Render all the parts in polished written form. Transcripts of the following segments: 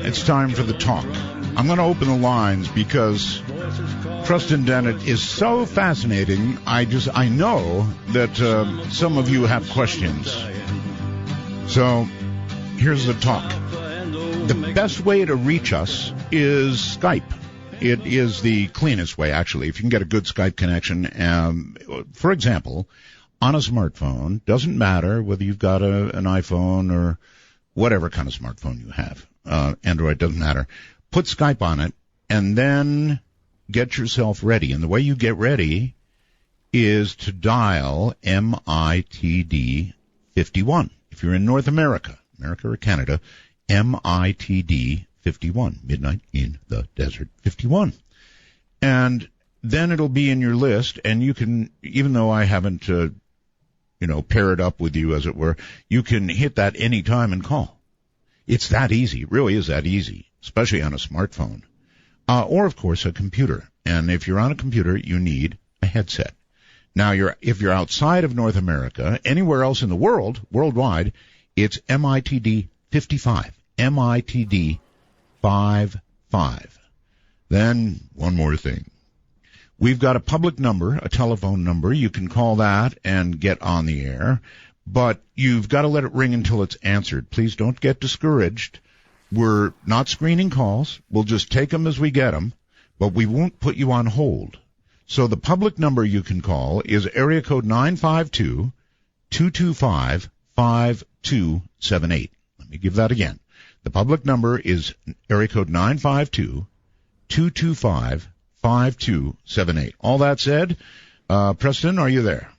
It's time for the talk. I'm going to open the lines because Preston Dennett is so fascinating. I know that some of you have questions. So here's the talk. The best way to reach us is Skype. It is the cleanest way, actually. If you can get a good Skype connection, for example, on a smartphone, doesn't matter whether you've got an iPhone or whatever kind of smartphone you have. Android, doesn't matter. Put Skype on it, and then get yourself ready. And the way you get ready is to dial MITD 51. If you're in North America or Canada, MITD 51, Midnight in the Desert 51. And then it'll be in your list, and you can, even though I haven't, pair it up with you, as it were, you can hit that any time and call. It's that easy. It really is that easy, especially on a smartphone. Or, of course, a computer. And if you're on a computer, you need a headset. Now, if you're outside of North America, anywhere else in the world, worldwide, it's MITD 55. MITD 55. Then, one more thing. We've got a public number, a telephone number. You can call that and get on the air. But you've got to let it ring until it's answered. Please don't get discouraged. We're not screening calls. We'll just take them as we get them, but we won't put you on hold. So the public number you can call is area code 952-225-5278. Let me give that again. The public number is area code 952-225-5278. All that said, Preston, are you there?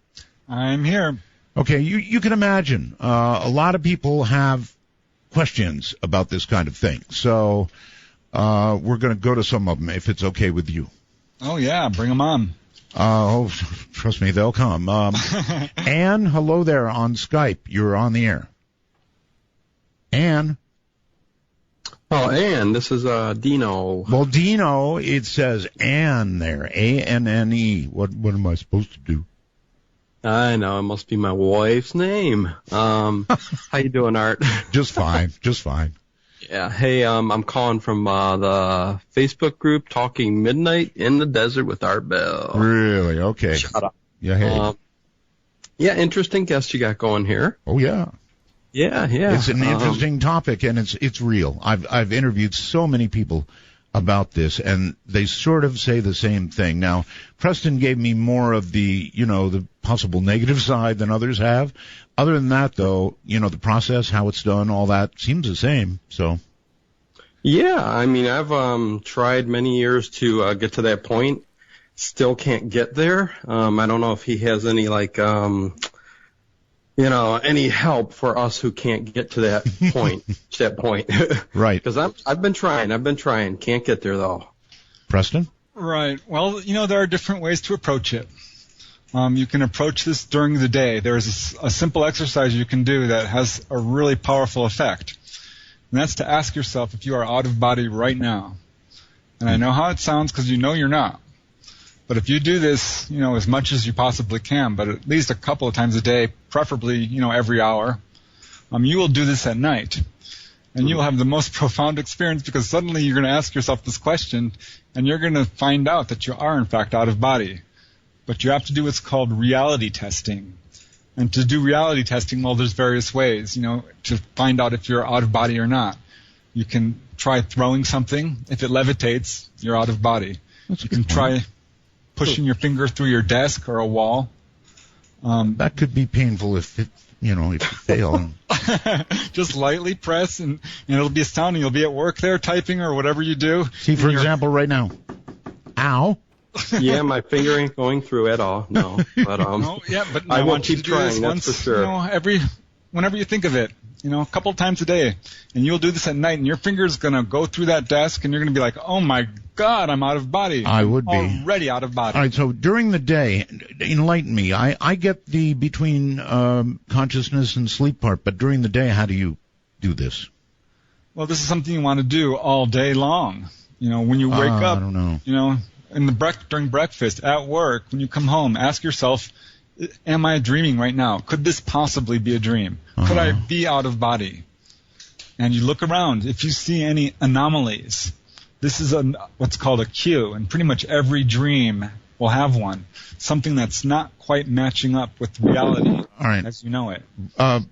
I'm here. Okay, you can imagine a lot of people have questions about this kind of thing. So we're going to go to some of them, if it's okay with you. Oh, yeah, bring them on. Trust me, they'll come. Anne, hello there on Skype. You're on the air. Anne. Oh, Anne, this is Dino. Well, Dino, it says Anne there, A-N-N-E. What am I supposed to do? I know, it must be my wife's name. How you doing, Art? Just fine. Yeah, hey, I'm calling from the Facebook group Talking Midnight in the Desert with Art Bell. Really? Okay. Shut up. Yeah, hey. Yeah, interesting guest you got going here. Oh, yeah. Yeah. It's an interesting topic, and it's real. I've interviewed so many people about this, and they sort of say the same thing. Now, Preston gave me more of the possible negative side than others have. Other than that, though, the process, how it's done, all that seems the same. So. Yeah, I mean, I've tried many years to get to that point. Still can't get there. I don't know if he has any any help for us who can't get to that point. Right. Because I've been trying. Can't get there, though. Preston? Right. Well, there are different ways to approach it. You can approach this during the day. There's a simple exercise you can do that has a really powerful effect. And that's to ask yourself if you are out of body right now. And I know how it sounds because you're not. But if you do this, as much as you possibly can, but at least a couple of times a day, preferably, every hour, you will do this at night. And you will have the most profound experience because suddenly you're going to ask yourself this question and you're going to find out that you are, in fact, out of body. But you have to do what's called reality testing. And to do reality testing, well, there's various ways, to find out if you're out of body or not. You can try throwing something. If it levitates, you're out of body. You can try pushing your finger through your desk or a wall. That could be painful if you fail. Just lightly press, and it'll be astounding. You'll be at work there typing or whatever you do. See, for example, right now. Ow. Yeah, my finger ain't going through at all. No, but but I will keep trying. That's for sure. Whenever you think of it, a couple of times a day, and you'll do this at night, and your finger's gonna go through that desk, and you're gonna be like, "Oh my God, I'm out of body." I would be already out of body. All right, so during the day, enlighten me. I get the between consciousness and sleep part, but during the day, how do you do this? Well, this is something you want to do all day long. When you wake up, I don't know. During breakfast, at work, when you come home, ask yourself, am I dreaming right now? Could this possibly be a dream? Could I be out of body? and you look around. If you see any anomalies, this is what's called a cue, and pretty much every dream will have one. Something that's not quite matching up with reality as you know it. And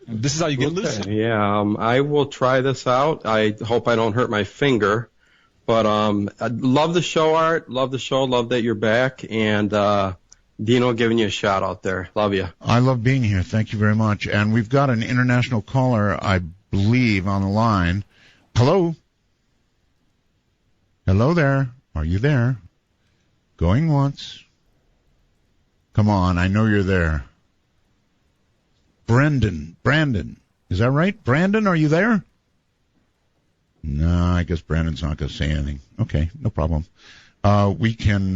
this is how you get lucid. Yeah, I will try this out. I hope I don't hurt my finger. But I love the show, Art. Love the show. Love that you're back. And Dino giving you a shout out there. Love you. I love being here. Thank you very much. And we've got an international caller, I believe, on the line. Hello? Hello there. Are you there? Going once. Come on, I know you're there. Brandon. Is that right? Brandon, are you there? No, I guess Brandon's not going to say anything. Okay, no problem. We can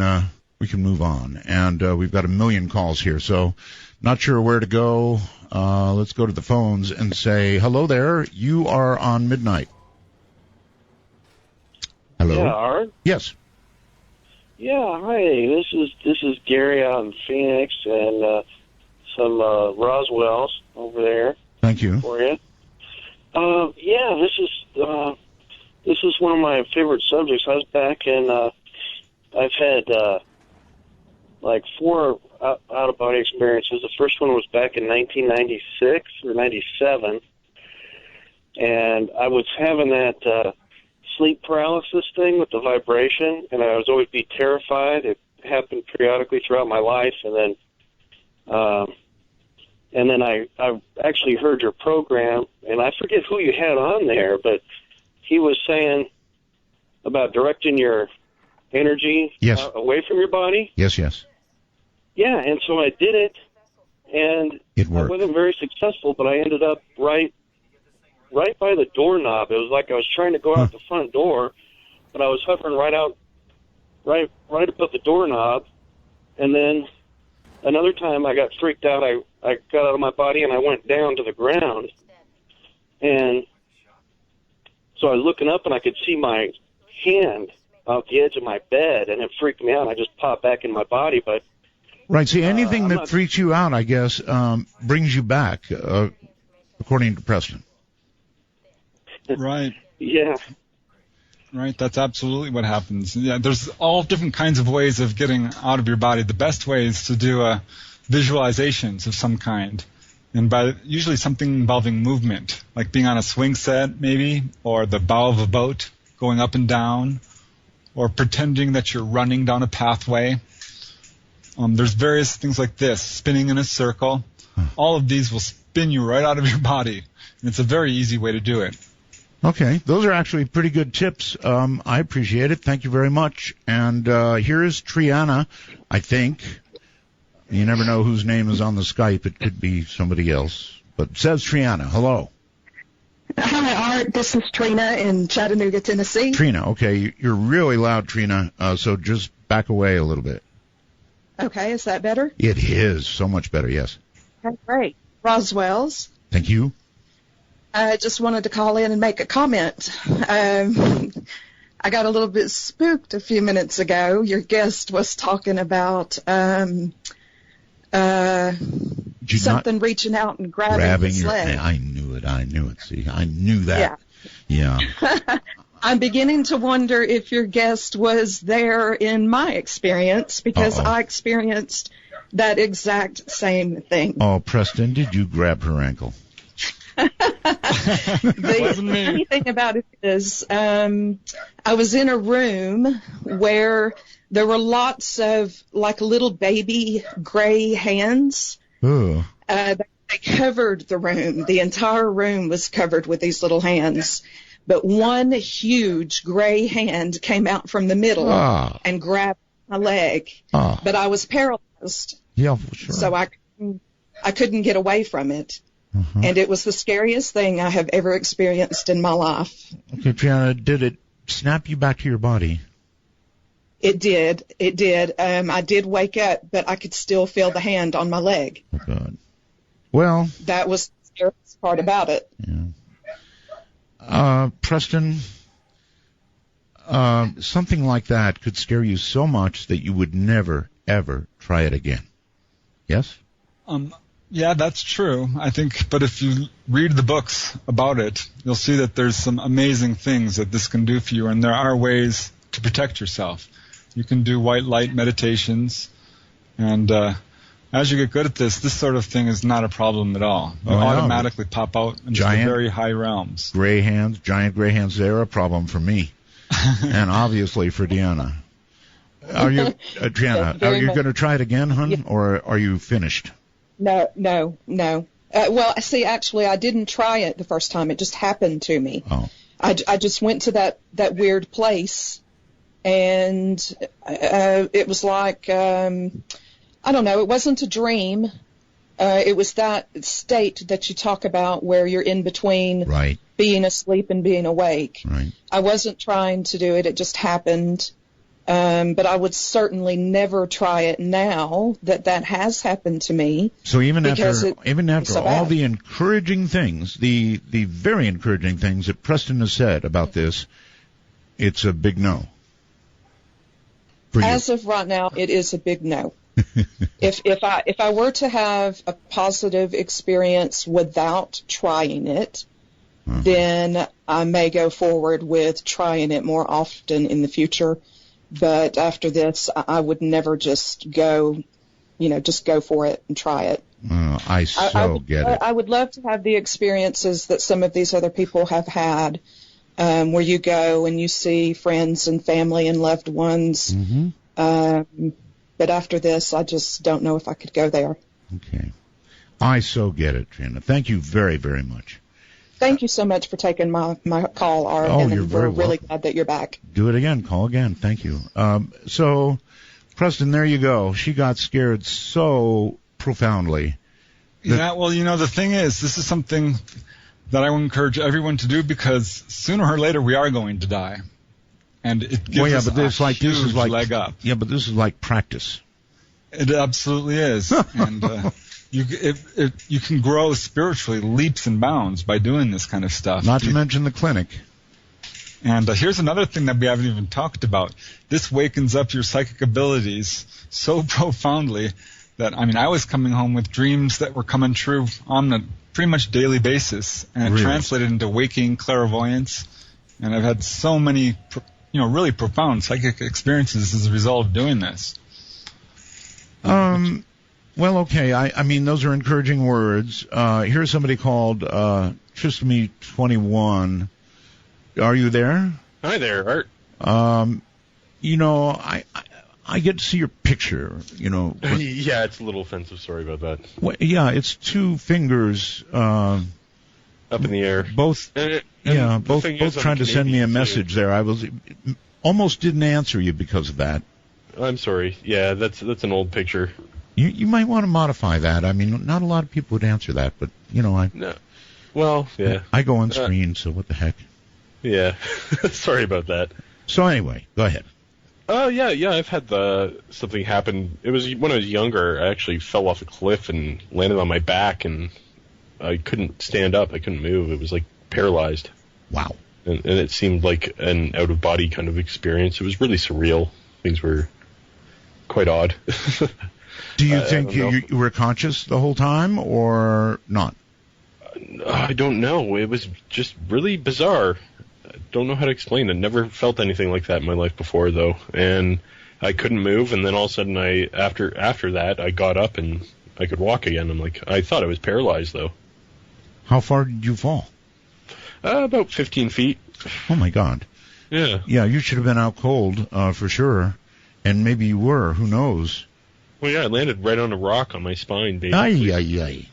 move on. And we've got a million calls here, so not sure where to go. Let's go to the phones and say, hello there. You are on Midnight. Hello? Yeah, Art? Yes. Yeah, hi. This is Gary out in Phoenix and some Roswells over there. Thank you. For you. Yeah, this is one of my favorite subjects. I was back in, I've had like 4 out-of-body experiences. The first one was back in 1996 or 97, and I was having that sleep paralysis thing with the vibration, and I was always be terrified. It happened periodically throughout my life, and then I actually heard your program, and I forget who you had on there, but he was saying about directing your energy away from your body. Yes. Yeah, and so I did it, and it worked. I wasn't very successful, but I ended up right by the doorknob. It was like I was trying to go out the front door, but I was hovering right above the doorknob, and then another time I got freaked out. I got out of my body and I went down to the ground, and so I was looking up and I could see my hand out the edge of my bed, and it freaked me out. I just popped back in my body, but right. See, anything that freaks you out, I guess, brings you back, according to Preston. Right. Yeah. Right, that's absolutely what happens. Yeah, there's all different kinds of ways of getting out of your body. The best way is to do visualizations of some kind, and by usually something involving movement, like being on a swing set maybe, or the bow of a boat going up and down, or pretending that you're running down a pathway. There's various things like this, spinning in a circle. All of these will spin you right out of your body, and it's a very easy way to do it. Okay, those are actually pretty good tips. I appreciate it. Thank you very much. And here is Triana, I think. You never know whose name is on the Skype. It could be somebody else. But it says Triana. Hello. Hi, Art. This is Trina in Chattanooga, Tennessee. Trina, okay. You're really loud, Trina, so just back away a little bit. Okay, is that better? It is. So much better, yes. Okay, great. Roswell's. Thank you. I just wanted to call in and make a comment. I got a little bit spooked a few minutes ago. Your guest was talking about something reaching out and grabbing his leg. I knew it. See, I knew that. Yeah. I'm beginning to wonder if your guest was there in my experience, because I experienced that exact same thing. Oh, Preston, did you grab her ankle? The funny thing about it is I was in a room where there were lots of like little baby gray hands. Ooh. They covered the room. The entire room was covered with these little hands. But one huge gray hand came out from the middle and grabbed my leg. But I was paralyzed. Yeah, sure. So I couldn't get away from it. And it was the scariest thing I have ever experienced in my life. Okay, Triana, did it snap you back to your body? It did. I did wake up, but I could still feel the hand on my leg. Oh, God. Well. That was the scariest part about it. Yeah. Preston, something like that could scare you so much that you would never, ever try it again. Yes? Yeah, that's true. I think, but if you read the books about it, you'll see that there's some amazing things that this can do for you, and there are ways to protect yourself. You can do white light meditations, and as you get good at this sort of thing is not a problem at all. You automatically pop out into the very high realms. Giant gray hands, they're a problem for me, and obviously for Deanna. Are you, Deanna, are you going to try it again, hon, or are you finished? No. Well, see, actually, I didn't try it the first time. It just happened to me. Oh. I just went to that weird place, and it was like, I don't know, it wasn't a dream. It was that state that you talk about where you're in between being asleep and being awake. Right. I wasn't trying to do it. It just happened. But I would certainly never try it now that has happened to me. So even after all the encouraging things, the very encouraging things that Preston has said about this, it's a big no. As of right now, it is a big no. If I were to have a positive experience without trying it, then I may go forward with trying it more often in the future. But after this, I would never just go for it and try it. I get it. I would love to have the experiences that some of these other people have had, where you go and you see friends and family and loved ones. Mm-hmm. But after this, I just don't know if I could go there. Okay. I so get it, Trina. Thank you very, very much. Thank you so much for taking my call, Art. Oh, and you're very we're really welcome. glad that you're back. Do it again. Call again. Thank you. So, Preston, there you go. She got scared so profoundly. Yeah, well, the thing is, this is something that I would encourage everyone to do because sooner or later we are going to die. And it gives us a huge leg up. Yeah, but this is like practice. It absolutely is. And you can grow spiritually leaps and bounds by doing this kind of stuff. Not to mention the clinic. And here's another thing that we haven't even talked about. This wakens up your psychic abilities so profoundly that, I was coming home with dreams that were coming true on a pretty much daily basis. And it translated into waking clairvoyance. And I've had so many, really profound psychic experiences as a result of doing this. Well, okay. Those are encouraging words. Here's somebody called Tristamy21. Are you there? Hi there, Art. I get to see your picture, Yeah, it's a little offensive. Sorry about that. Well, yeah, it's two fingers up in the air. Both trying to send me a message there. I was almost didn't answer you because of that. I'm sorry. Yeah, that's an old picture. You might want to modify that. Not a lot of people would answer that, but No. Well, yeah. I go on screen, so what the heck? Yeah. Sorry about that. So anyway, go ahead. Yeah. I've had something happen. It was when I was younger. I actually fell off a cliff and landed on my back, and I couldn't stand up. I couldn't move. It was like paralyzed. Wow. And it seemed like an out-of-body kind of experience. It was really surreal. Things were quite odd. Do you think you were conscious the whole time or not? I don't know. It was just really bizarre. I don't know how to explain it. Never felt anything like that in my life before, though. And I couldn't move, and then all of a sudden, after that, I got up and I could walk again. I thought I was paralyzed, though. How far did you fall? About 15 feet. Oh, my God. Yeah. Yeah, you should have been out cold, for sure. And maybe you were. Who knows? Well, yeah, I landed right on a rock on my spine, basically. Ay.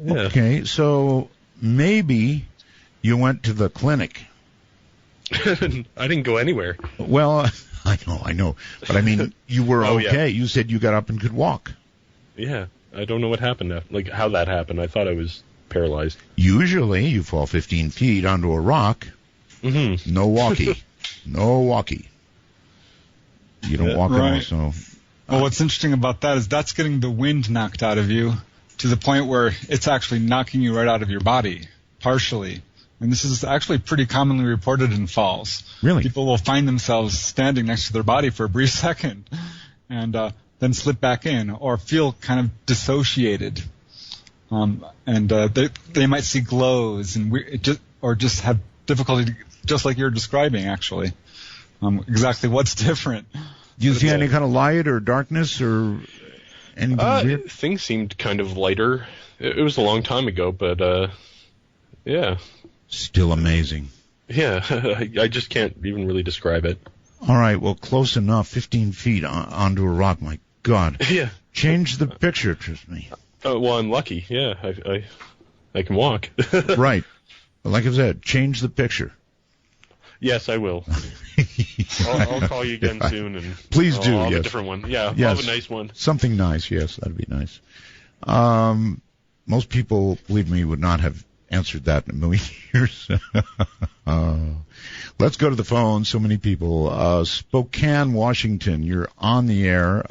Yeah. Okay, so maybe you went to the clinic. I didn't go anywhere. Well, I know. But you were okay. Yeah. You said you got up and could walk. Yeah, I don't know what happened, how that happened. I thought I was paralyzed. Usually you fall 15 feet onto a rock. Mm-hmm. No walkie. No walkie. You don't walk right. So. Well, what's interesting about that is that's getting the wind knocked out of you to the point where it's actually knocking you right out of your body, partially. And this is actually pretty commonly reported in falls. Really? People will find themselves standing next to their body for a brief second. And then slip back in or feel kind of dissociated. They might see glows or just have difficulty, just like you're describing, actually. Exactly what's different. Do you see any kind of light or darkness or anything weird? Things seemed kind of lighter. It was a long time ago, but yeah. Still amazing. Yeah, I just can't even really describe it. All right, well, close enough. 15 feet onto a rock. My God. Yeah. Change the picture, trust me. Well, I'm lucky. Yeah, I can walk. Right. Like I said, change the picture. Yes, I will. I'll call you again soon, and please do. I'll have yes. a different one. Yeah, yes. I'll have a nice one. Something nice. Yes, that'd be nice. Most people, believe me, would not have answered that in a million years. Let's go to the phone. So many people. Spokane, Washington. You're on the air.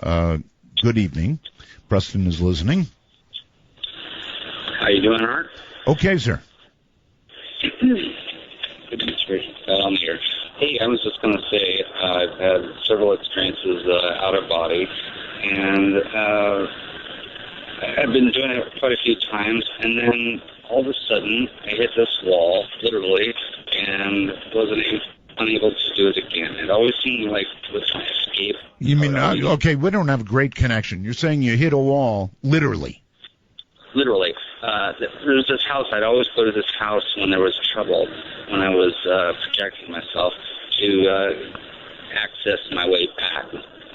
Good evening. Preston is listening. How you doing, Art? Okay, sir. On the air. Hey, I was just going to say I've had several experiences out of body, and I've been doing it quite a few times, and then all of a sudden I hit this wall, literally, and wasn't unable to do it again. It always seemed like it was my escape. You mean, okay, we don't have a great connection. You're saying you hit a wall, literally. Literally. There was this house. I'd always go to this house when there was trouble, when I was projecting myself to access my way back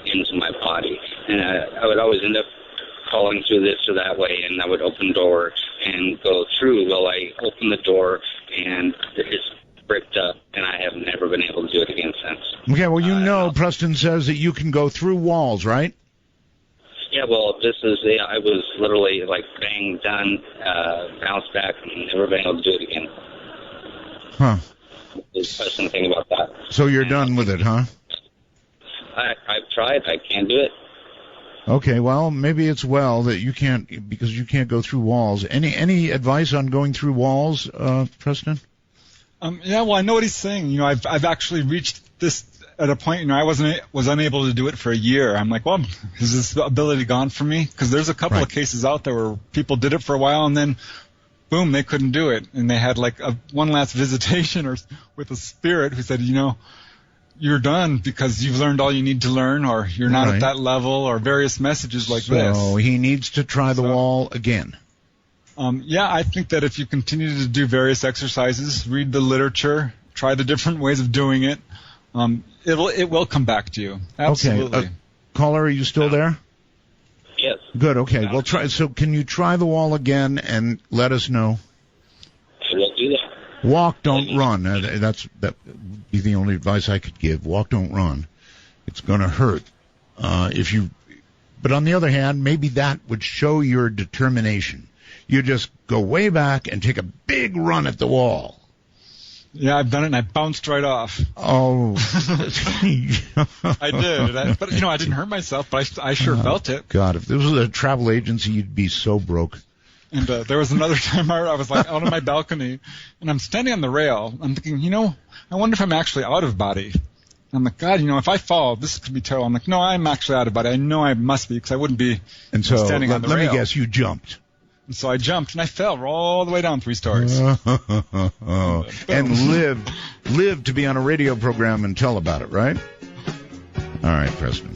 into my body. And I would always end up calling through this or that way, and I would open the door and go through. Well, I opened the door, and it's bricked up, and I have never been able to do it again since. Okay, well, Preston says that you can go through walls, right? Yeah, well, I was literally like bang, done, bounced back, and never been able to do it again. Huh. There's a question thing about that. So you're done with it, huh? I've tried. I can't do it. Okay, well, maybe it's that you can't, because you can't go through walls. Any advice on going through walls, Preston? Yeah, well, I know what he's saying. I've actually reached this at a point, I was unable to do it for a year. I'm like, well, is this ability gone from me? Because there's a couple of cases out there where people did it for a while and then, boom, they couldn't do it. And they had like one last visitation with a spirit who said, you're done because you've learned all you need to learn, or you're not at that level, or various messages like this. So he needs to try the wall again. Yeah, I think that if you continue to do various exercises, read the literature, try the different ways of doing it, it will come back to you. Absolutely. Okay. Caller, are you still there? Yes. Good. Okay. Well, try. So, can you try the wall again and let us know? I will do that. Walk, don't run. That would be the only advice I could give. Walk, don't run. It's going to hurt if you. But on the other hand, maybe that would show your determination. You just go way back and take a big run at the wall. Yeah, I've done it, and I bounced right off. Oh. I did. But, I didn't hurt myself, but I sure felt it. God, if this was a travel agency, you'd be so broke. And there was another time I was like out on my balcony, and I'm standing on the rail. I'm thinking, I wonder if I'm actually out of body. And I'm like, God, if I fall, this could be terrible. I'm like, no, I'm actually out of body. I know I must be, because I wouldn't be standing on the rail. Let me guess, you jumped. And so I jumped, and I fell all the way down 3 stories. And lived to be on a radio program and tell about it, right? All right, Preston.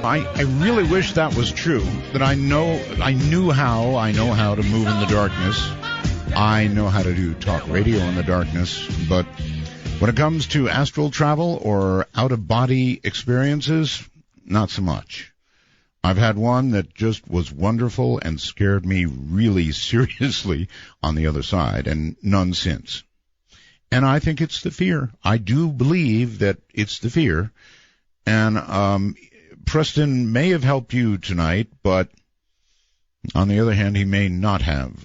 I really wish that was true, that I know how to move in the darkness. I know how to do talk radio in the darkness, but when it comes to astral travel or out-of-body experiences, not so much. I've had one that just was wonderful and scared me really seriously on the other side, and none since. And I think it's the fear. I do believe that it's the fear. And Preston may have helped you tonight, but on the other hand, he may not have.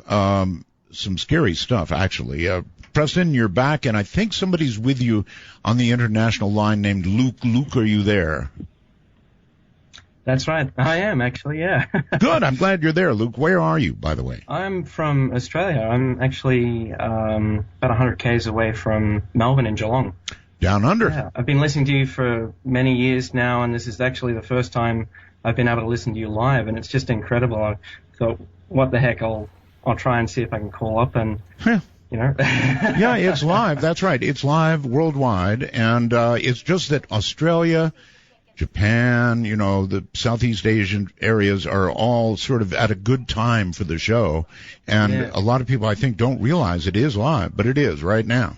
Some scary stuff, actually. Preston, you're back, and I think somebody's with you on the international line named Luke. Luke, are you there? That's right. I am, actually, yeah. Good. I'm glad you're there, Luke. Where are you, by the way? I'm from Australia. I'm actually about 100 k's away from Melbourne in Geelong. Down under. Yeah, I've been listening to you for many years now, and this is actually the first time I've been able to listen to you live, and it's just incredible. I thought, what the heck, I'll try and see if I can call up and, you know. Yeah, it's live. That's right. It's live worldwide, and it's just that Australia, Japan, you know, the Southeast Asian areas are all sort of at a good time for the show, and a lot of people, I think, don't realize it is live, but it is right now.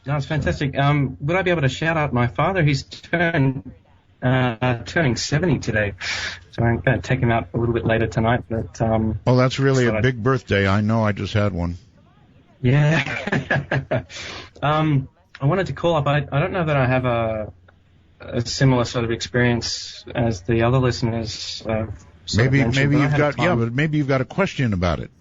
No, it's fantastic. Would I be able to shout out my father? He's turning 70 today, so I'm going to take him out a little bit later tonight. But oh, that's really a big birthday. I know. I just had one. Yeah. I wanted to call up. I don't know that I have a similar sort of experience as the other listeners. Maybe you've got but maybe you've got a question about it.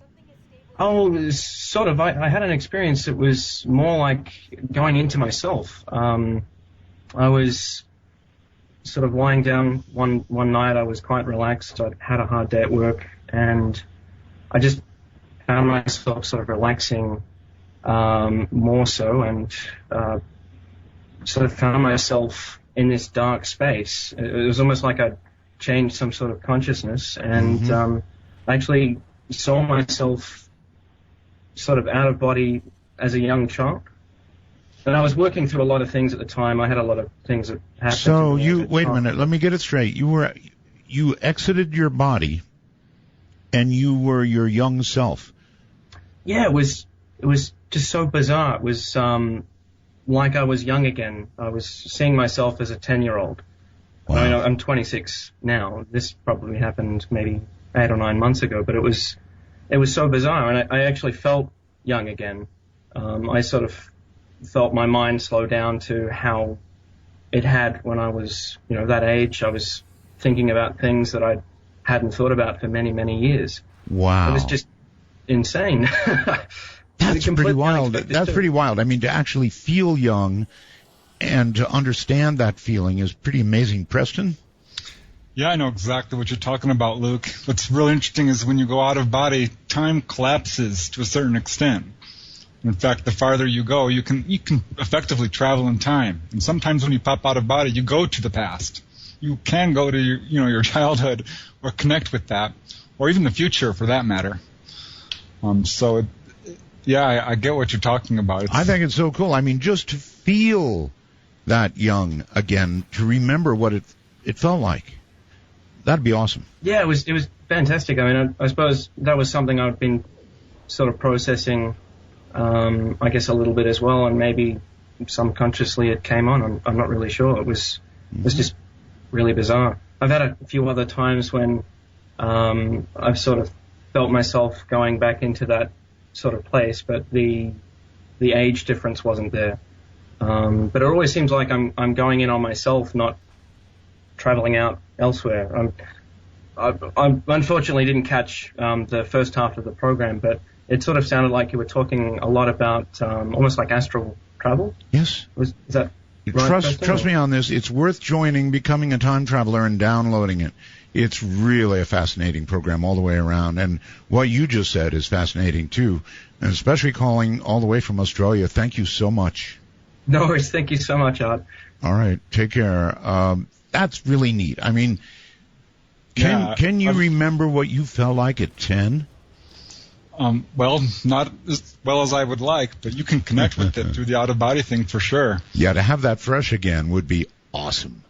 Oh, sort of. I had an experience that was more like going into myself. I was sort of lying down one night. I was quite relaxed. I'd had a hard day at work, and I just found myself sort of relaxing more so, and sort of found myself in this dark space. It was almost like I'd changed some sort of consciousness, and I actually saw myself sort of out of body as a young child. And I was working through a lot of things at the time. I had a lot of things that happened. So wait a minute, let me get it straight. You exited your body, and you were your young self. Yeah, it was just so bizarre. It was like I was young again. I was seeing myself as a 10-year-old. Wow. I mean, I'm 26 now. This probably happened maybe 8 or 9 months ago, but it was so bizarre, and I actually felt young again. I sort of felt my mind slow down to how it had when I was, that age. I was thinking about things that I hadn't thought about for many, many years. Wow. It was just insane. That's pretty wild. That's pretty wild. I mean, to actually feel young and to understand that feeling is pretty amazing. Preston? Yeah, I know exactly what you're talking about, Luke. What's really interesting is when you go out of body, time collapses to a certain extent. In fact, the farther you go, you can effectively travel in time. And sometimes when you pop out of body, you go to the past. You can go to your childhood or connect with that, or even the future for that matter. I get what you're talking about. I think it's so cool. I mean, just to feel that young again, to remember what it felt like. That'd be awesome. Yeah, it was fantastic. I mean, I suppose that was something I've been sort of processing, I guess, a little bit as well, and maybe subconsciously it came on. I'm not really sure. It was just really bizarre. I've had a few other times when I've sort of felt myself going back into that sort of place, but the age difference wasn't there. But it always seems like I'm going in on myself, not traveling out elsewhere. I unfortunately didn't catch the first half of the program, but it sort of sounded like you were talking a lot about almost like astral travel. Yes. Is that right? Trust me on this. It's worth joining, becoming a time traveler, and downloading it. It's really a fascinating program all the way around. And what you just said is fascinating, too, and especially calling all the way from Australia. Thank you so much. No worries. Thank you so much, Art. All right. Take care. That's really neat. I mean, can you remember what you felt like at 10? Well, not as well as I would like, but you can connect with it through the out-of-body thing for sure. Yeah, to have that fresh again would be awesome.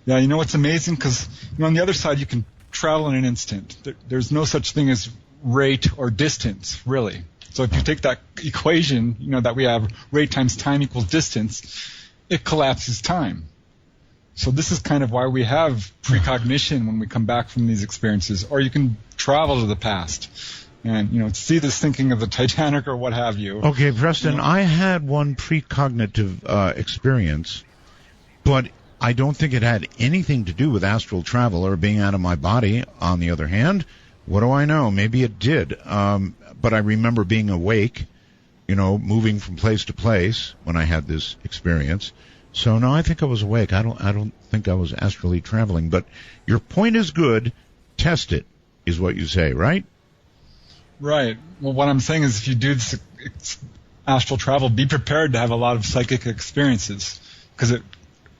Yeah, you know what's amazing? Because on the other side, you can travel in an instant. There's no such thing as rate or distance, really. So if you take that equation, that we have rate times time equals distance, it collapses time. So this is kind of why we have precognition when we come back from these experiences. Or you can travel to the past and, see this thinking of the Titanic or what have you. Okay, Preston, I had one precognitive experience, but I don't think it had anything to do with astral travel or being out of my body. On the other hand, what do I know? Maybe it did. But I remember being awake, moving from place to place when I had this experience. So no, I think I was awake. I don't think I was astrally traveling. But your point is good. Test it, is what you say, right? Right. Well, what I'm saying is if you do this astral travel, be prepared to have a lot of psychic experiences because it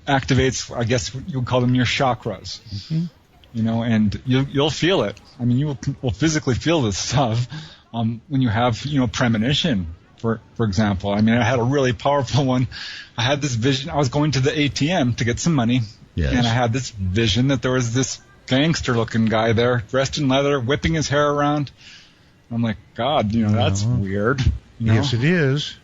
activates, I guess you would call them your chakras. Mm-hmm. You know, and you'll feel it. I mean, you will physically feel this stuff when you have, you know, premonition, for example. I mean, I had a really powerful one. I had this vision. I was going to the ATM to get some money, yes. And I had this vision that there was this gangster-looking guy there, dressed in leather, whipping his hair around. I'm like, God, you know, that's weird. You know? Yes, it is.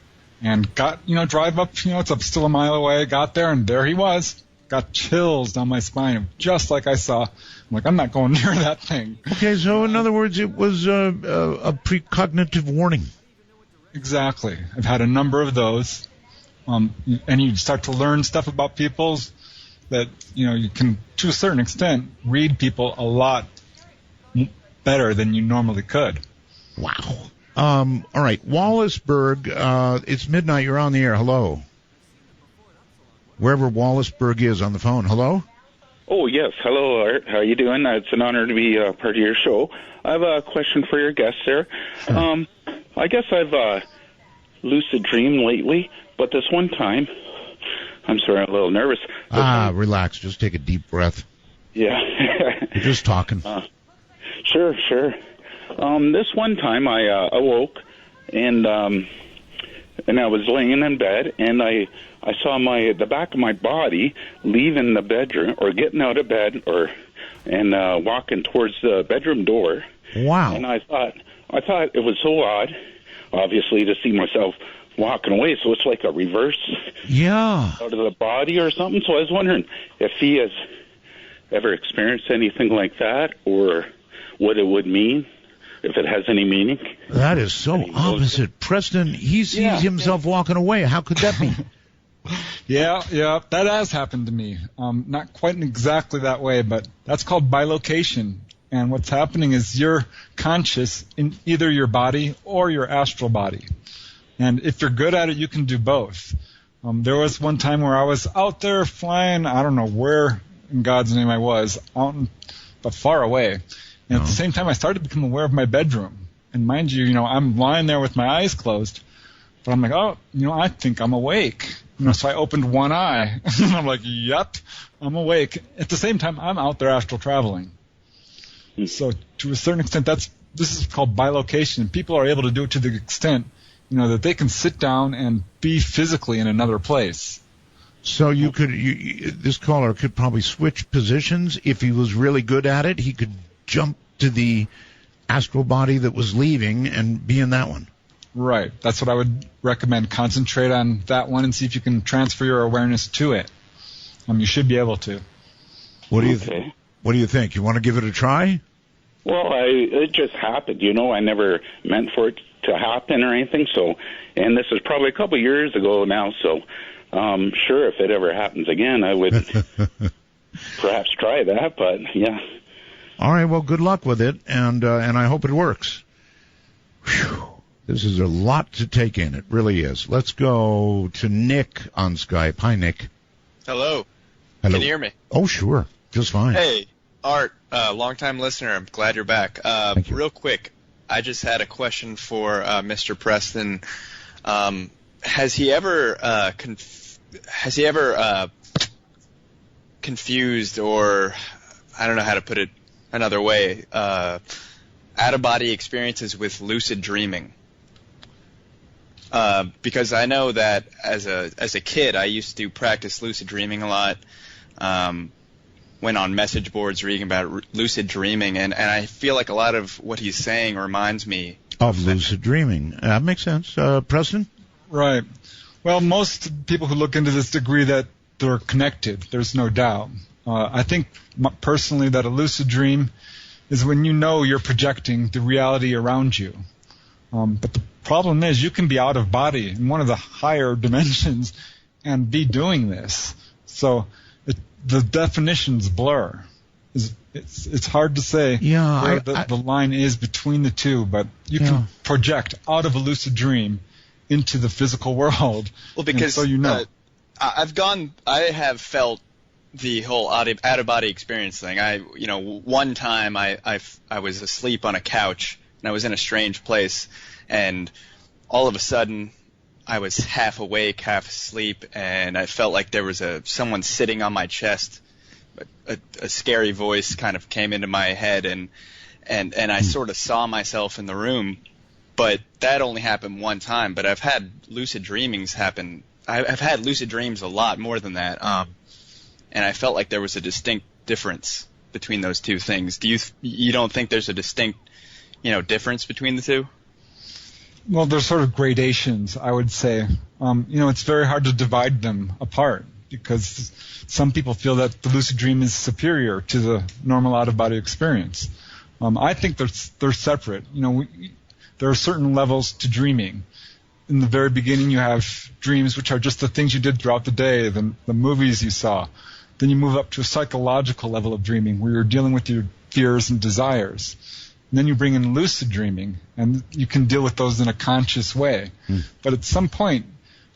And drive up, you know, it's still a mile away. Got there, and there he was. Got chills down my spine, just like I saw. I'm like, I'm not going near that thing. Okay, so in other words, it was a precognitive warning. Exactly. I've had a number of those. And you start to learn stuff about people that, you know, you can, to a certain extent, read people a lot better than you normally could. Wow. All right, Wallaceburg, it's midnight. You're on the air. Hello. Wherever Wallaceburg is on the phone. Hello? Oh, yes. Hello, Art. How you doing? It's an honor to be part of your show. I have a question for your guest there. Sure. I guess I've lucid dreamed lately, but this one time, I'm sorry, I'm a little nervous. Relax. Just take a deep breath. Yeah. You're just talking. Sure. This one time I awoke, and I was laying in bed, and I saw the back of my body leaving the bedroom, or getting out of bed, and walking towards the bedroom door. Wow! And I thought it was so odd, obviously, to see myself walking away. So it's like a reverse, out of the body or something. So I was wondering if he has ever experienced anything like that, or what it would mean. If it has any meaning. That is so opposite. Preston, he sees himself walking away. How could that be? Yeah, that has happened to me. Not quite exactly that way, but that's called bilocation. And what's happening is you're conscious in either your body or your astral body. And if you're good at it, you can do both. There was one time where I was out there flying, I don't know where in God's name I was, but far away. And at the same time, I started to become aware of my bedroom. And mind you, you know, I'm lying there with my eyes closed. But I'm like, oh, you know, I think I'm awake. You know, so I opened one eye. And I'm like, yep, I'm awake. At the same time, I'm out there astral traveling. So to a certain extent, this is called bilocation. People are able to do it to the extent, you know, that they can sit down and be physically in another place. So this caller could probably switch positions. If he was really good at it, he could jump to the astral body that was leaving and be in that one. Right. That's what I would recommend. Concentrate on that one and see if you can transfer your awareness to it. You should be able to. What do you think? You want to give it a try? Well, it just happened. You know, I never meant for it to happen or anything. So, and this is probably a couple of years ago now. So, sure, if it ever happens again, I would perhaps try that. But yeah. All right, well, good luck with it, and I hope it works. Whew. This is a lot to take in. It really is. Let's go to Nick on Skype. Hi, Nick. Hello. Hello. Can you hear me? Oh, sure. Just fine. Hey, Art, long-time listener. I'm glad you're back. Thank you. Real quick, I just had a question for Mr. Preston. Has he ever confused, or I don't know how to put it another way, out-of-body experiences with lucid dreaming? Because I know that as a kid, I used to practice lucid dreaming a lot. Went on message boards reading about lucid dreaming, and I feel like a lot of what he's saying reminds me of lucid dreaming. That makes sense. Preston? Right. Well, most people who look into this agree that they're connected. There's no doubt. I think personally that a lucid dream is when you know you're projecting the reality around you. But the problem is you can be out of body in one of the higher dimensions and be doing this. So the definitions blur. It's hard to say where the line is between the two, but you can project out of a lucid dream into the physical world. Well, because so you know. I have felt the whole out-of-body experience thing. One time I was asleep on a couch and I was in a strange place, and all of a sudden I was half awake, half asleep, and I felt like there was someone sitting on my chest. A scary voice kind of came into my head, and I sort of saw myself in the room. But that only happened one time. But I've had lucid dreamings happen. I've had lucid dreams a lot more than that. And I felt like there was a distinct difference between those two things. You don't think there's a distinct, difference between the two? Well, there's sort of gradations, I would say. It's very hard to divide them apart because some people feel that the lucid dream is superior to the normal out-of-body experience. I think they're separate. There are certain levels to dreaming. In the very beginning, you have dreams, which are just the things you did throughout the day, the movies you saw. Then you move up to a psychological level of dreaming, where you're dealing with your fears and desires. And then you bring in lucid dreaming, and you can deal with those in a conscious way. But at some point,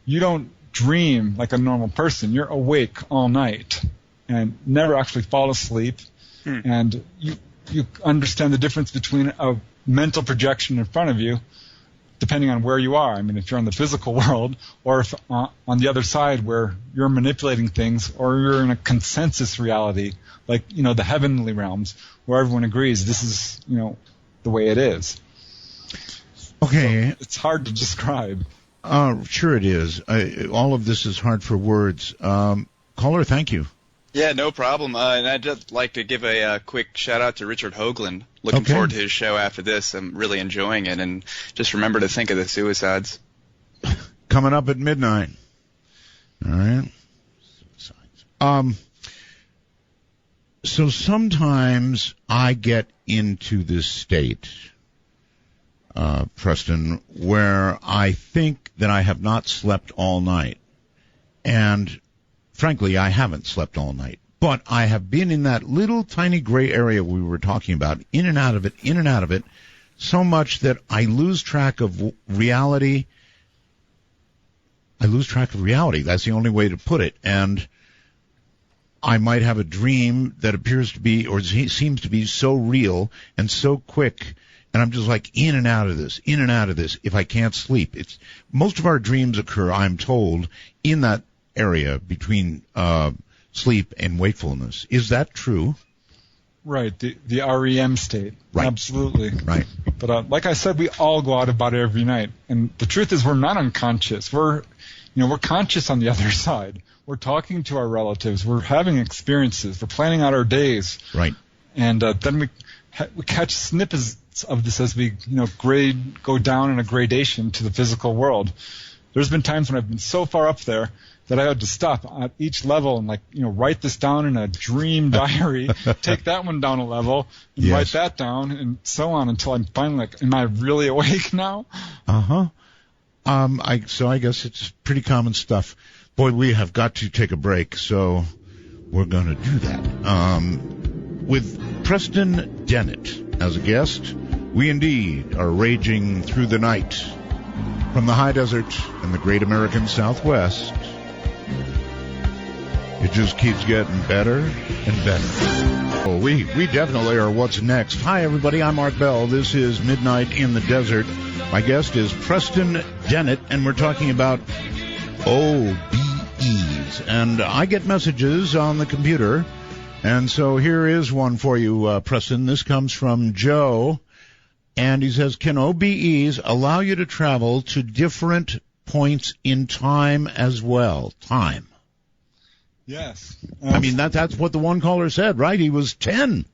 you don't dream like a normal person. You're awake all night and never actually fall asleep. And you understand the difference between a mental projection in front of you, depending on where you are. I mean, if you're in the physical world, or if on the other side where you're manipulating things, or you're in a consensus reality, like, the heavenly realms, where everyone agrees this is, the way it is. Okay. So it's hard to describe. Sure it is. All of this is hard for words. Caller, thank you. Yeah, no problem. And I'd just like to give a quick shout-out to Richard Hoagland. Looking forward to his show after this. I'm really enjoying it. And just remember to think of the suicides. Coming up at midnight. All right. Suicides. So sometimes I get into this state, Preston, where I think that I have not slept all night. And frankly, I haven't slept all night. But I have been in that little tiny gray area we were talking about, in and out of it, so much that I lose track of reality. That's the only way to put it. And I might have a dream that appears to be, or seems to be, so real and so quick, and I'm just like in and out of this, if I can't sleep. Most of our dreams occur, I'm told, in that area between sleep and wakefulness. Is that true? Right, the REM state. Right. Absolutely. Right. But like I said, we all go out of body every night, and the truth is we're not unconscious. We're conscious on the other side. We're talking to our relatives. We're having experiences. We're planning out our days. Right. And then we catch snippets of this as we go down in a gradation to the physical world. There's been times when I've been so far up there that I had to stop at each level and write this down in a dream diary, take that one down a level, and write that down, and so on until I'm finally am I really awake now? So I guess it's pretty common stuff. Boy, we have got to take a break, so we're going to do that. With Preston Dennett as a guest, we indeed are raging through the night from the high desert and the great American Southwest. It just keeps getting better and better. Oh, we definitely are what's next. Hi, everybody. I'm Mark Bell. This is Midnight in the Desert. My guest is Preston Dennett, and we're talking about OBEs. And I get messages on the computer, and so here is one for you, Preston. This comes from Joe, and he says, can OBEs allow you to travel to different points in time as well? Time. Yes. I mean, that's what the one caller said, right? He was 10.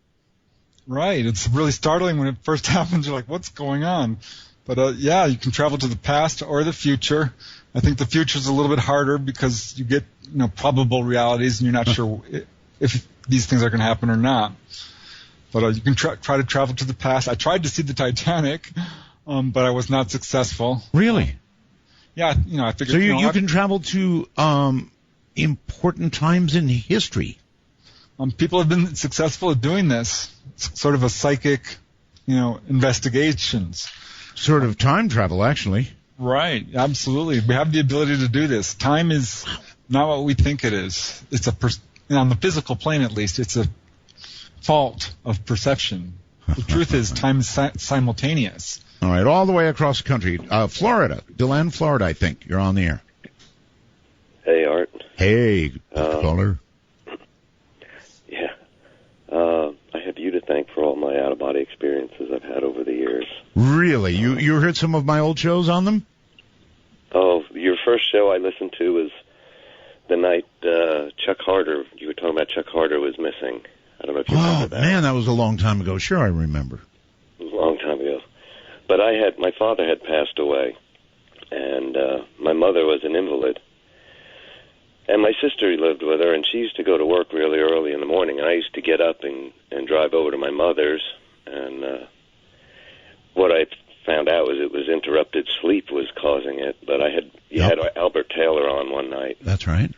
Right. It's really startling when it first happens. You're like, what's going on? But, you can travel to the past or the future. I think the future is a little bit harder because you get, probable realities and you're not sure if these things are going to happen or not. But you can try to travel to the past. I tried to see the Titanic, but I was not successful. Really? Yeah, I figured. So you can travel to important times in history. People have been successful at doing this. It's sort of a psychic, investigations. Sort of time travel, actually. Right, absolutely. We have the ability to do this. Time is not what we think it is. It's on the physical plane, at least, it's a fault of perception. The truth is time is simultaneous. All right, all the way across the country. Florida, DeLand, Florida, I think. You're on the air. Hey, Art. Hey, caller. Yeah. I have you to thank for all my out-of-body experiences I've had over the years. Really? You heard some of my old shows on them? Oh, your first show I listened to was the night Chuck Harder, you were talking about Chuck Harder was missing. I don't know if you remember that. Oh, man, that was a long time ago. Sure, I remember. It was a long time ago. But my father had passed away, and my mother was an invalid. And my sister lived with her, and she used to go to work really early in the morning, and I used to get up and drive over to my mother's, and what I found out was it was interrupted sleep was causing it, but you had Albert Taylor on one night. That's right.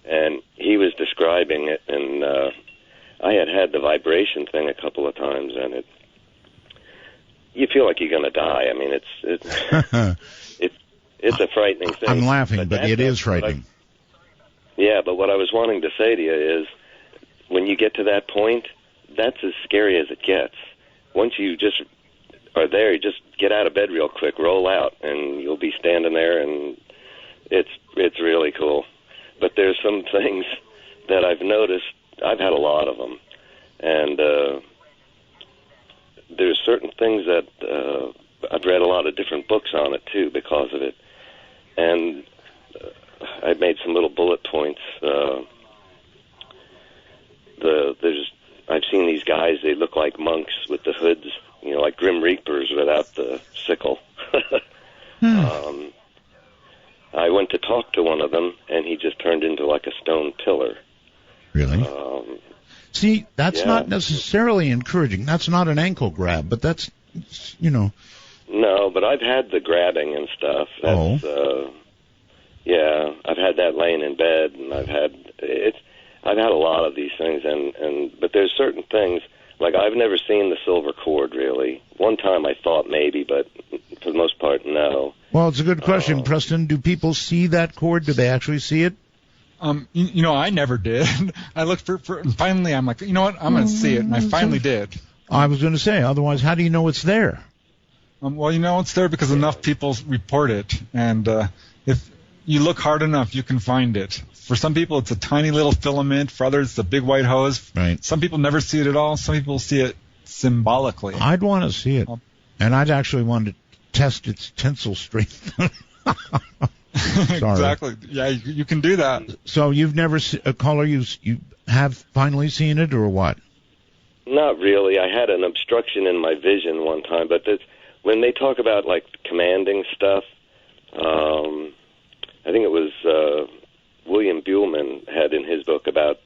And he was describing it, and I had the vibration thing a couple of times, and you feel like you're going to die. I mean, it's a frightening thing. I'm laughing, but it is frightening. Yeah, but what I was wanting to say to you is, when you get to that point, that's as scary as it gets. Once you just are there, you just get out of bed real quick, roll out, and you'll be standing there, and it's really cool. But there's some things that I've noticed. I've had a lot of them, and there's certain things that I've read a lot of different books on it too because of it, and I've made some little bullet points. I've seen these guys. They look like monks with the hoods, like Grim Reapers without the sickle. I went to talk to one of them, and he just turned into like a stone pillar. Really? See, that's not necessarily encouraging. That's not an ankle grab, but that's, No, but I've had the grabbing and stuff. That's, yeah, I've had that laying in bed, and I've had a lot of these things, but there's certain things, like I've never seen the silver cord, really. One time I thought maybe, but for the most part, no. Well, it's a good question, Preston. Do people see that cord? Do they actually see it? I never did. I looked for and finally I'm like, you know what, I'm going to see it, and I finally did. I was going to say, otherwise, how do you know it's there? Well, it's there because enough people report it, and if you look hard enough, you can find it. For some people, it's a tiny little filament. For others, it's a big white hose. Right. Some people never see it at all. Some people see it symbolically. I'd want to see it, and I'd actually want to test its tensile strength. Exactly. Yeah, you can do that. So you've never caller, you have finally seen it, or what? Not really. I had an obstruction in my vision one time, but when they talk about like commanding stuff, I think it was William Buhlman had in his book about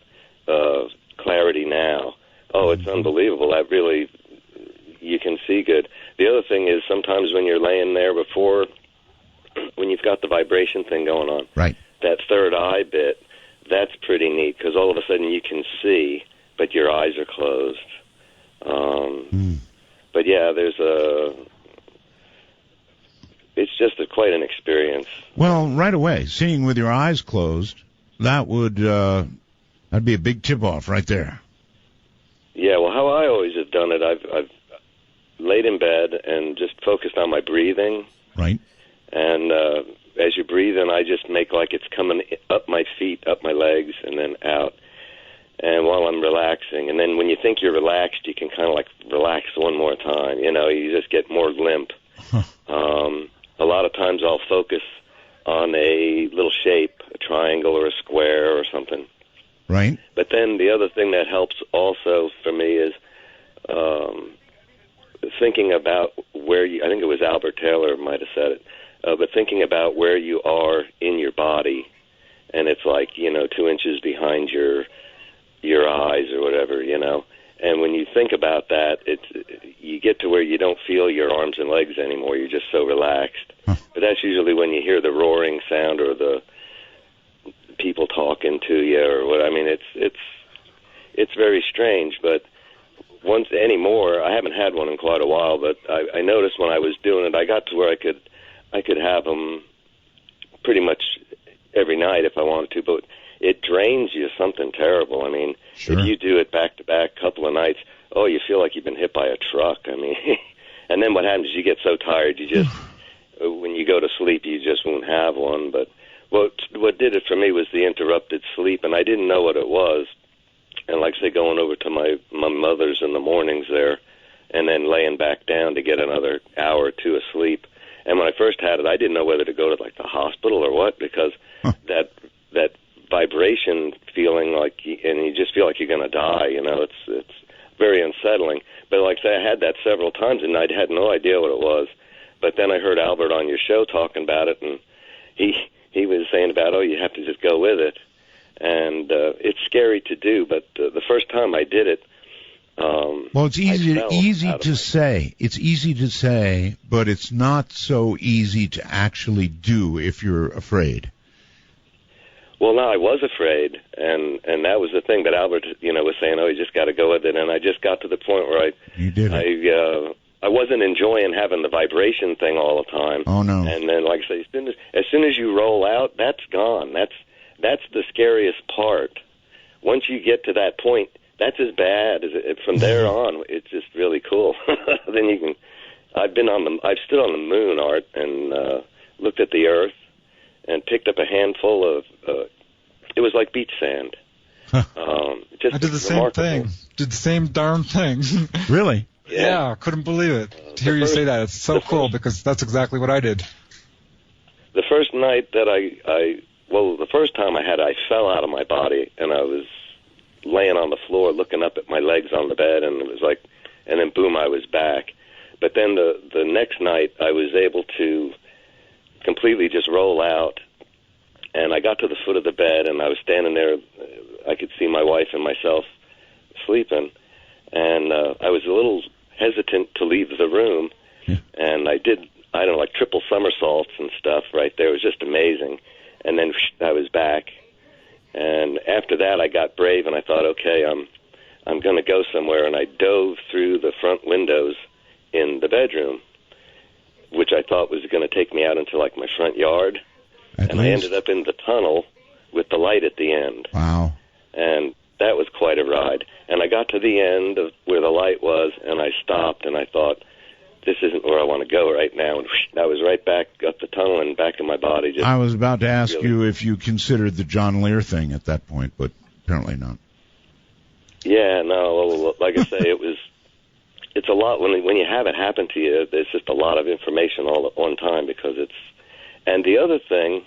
clarity now. Oh, it's unbelievable. That really, you can see good. The other thing is sometimes when you're laying there when you've got the vibration thing going on, right? That third eye bit, that's pretty neat because all of a sudden you can see, but your eyes are closed. But yeah, it's just quite an experience. Well, right away, seeing with your eyes closed, that'd be a big tip-off right there. Yeah, well, how I always have done it, I've laid in bed and just focused on my breathing. Right. And as you breathe in, I just make like it's coming up my feet, up my legs, and then out. And while I'm relaxing, and then when you think you're relaxed, you can kind of like relax one more time. You just get more limp. A lot of times I'll focus on a little shape, a triangle or a square or something. Right. But then the other thing that helps also for me is thinking about I think it was Albert Taylor might have said it, but thinking about where you are in your body, and it's like, 2 inches behind your eyes or whatever, And when you think about that, you get to where you don't feel your arms and legs anymore. You're just so relaxed. But that's usually when you hear the roaring sound or the people talking to you or what. I mean, it's very strange. But once anymore, I haven't had one in quite a while. But I noticed when I was doing it, I got to where I could have them pretty much every night if I wanted to. But it drains you something terrible. I mean, sure. If you do it back to back, couple of nights, you feel like you've been hit by a truck. I mean, And then what happens is you get so tired, you just, when you go to sleep, you just won't have one. But what did it for me was the interrupted sleep, and I didn't know what it was. And like I say, going over to my mother's in the mornings there, and then laying back down to get another hour or two of sleep. And when I first had it, I didn't know whether to go to like the hospital or what, because that vibration feeling and you just feel like you're going to die. It's very unsettling. But like I say, I had that several times, and I had no idea what it was. But then I heard Albert on your show talking about it, and he was saying about, you have to just go with it. And it's scary to do, but the first time I did it, well, it's easy to say. It's easy to say, but it's not so easy to actually do if you're afraid. Well, no, I was afraid, and that was the thing. But Albert, was saying, you just got to go with it. And I just got to the point where I wasn't enjoying having the vibration thing all the time. Oh no! And then, like I say, as soon as you roll out, that's gone. That's the scariest part. Once you get to that point, that's as bad as from there on. It's just really cool. Then you can. I've stood on the moon, Art, and looked at the Earth, and picked up a handful of. It was like beach sand. Just I did the same thing. Did the same darn thing. Really? Yeah, I couldn't believe it. To hear you say that, it's so cool because that's exactly what I did. The first night that the first time I had it, I fell out of my body, and I was laying on the floor looking up at my legs on the bed, and it was like, and then boom, I was back. But then the next night, I was able to completely just roll out, and I got to the foot of the bed, and I was standing there. I could see my wife and myself sleeping, and I was a little hesitant to leave the room, and I did, like triple somersaults and stuff right there. It was just amazing. And then I was back. And after that, I got brave, and I thought, okay, I'm going to go somewhere. And I dove through the front windows in the bedroom, which I thought was going to take me out into, like, my front yard. I ended up in the tunnel with the light at the end. Wow. And that was quite a ride. And I got to the end of where the light was, and I stopped, and I thought, this isn't where I want to go right now. And I was right back up the tunnel and back in my body. I was about to ask you if you considered the John Lear thing at that point, but apparently not. Yeah, no, like I say, it's a lot. When you have it happen to you, there's just a lot of information all at one time because it's... And the other thing,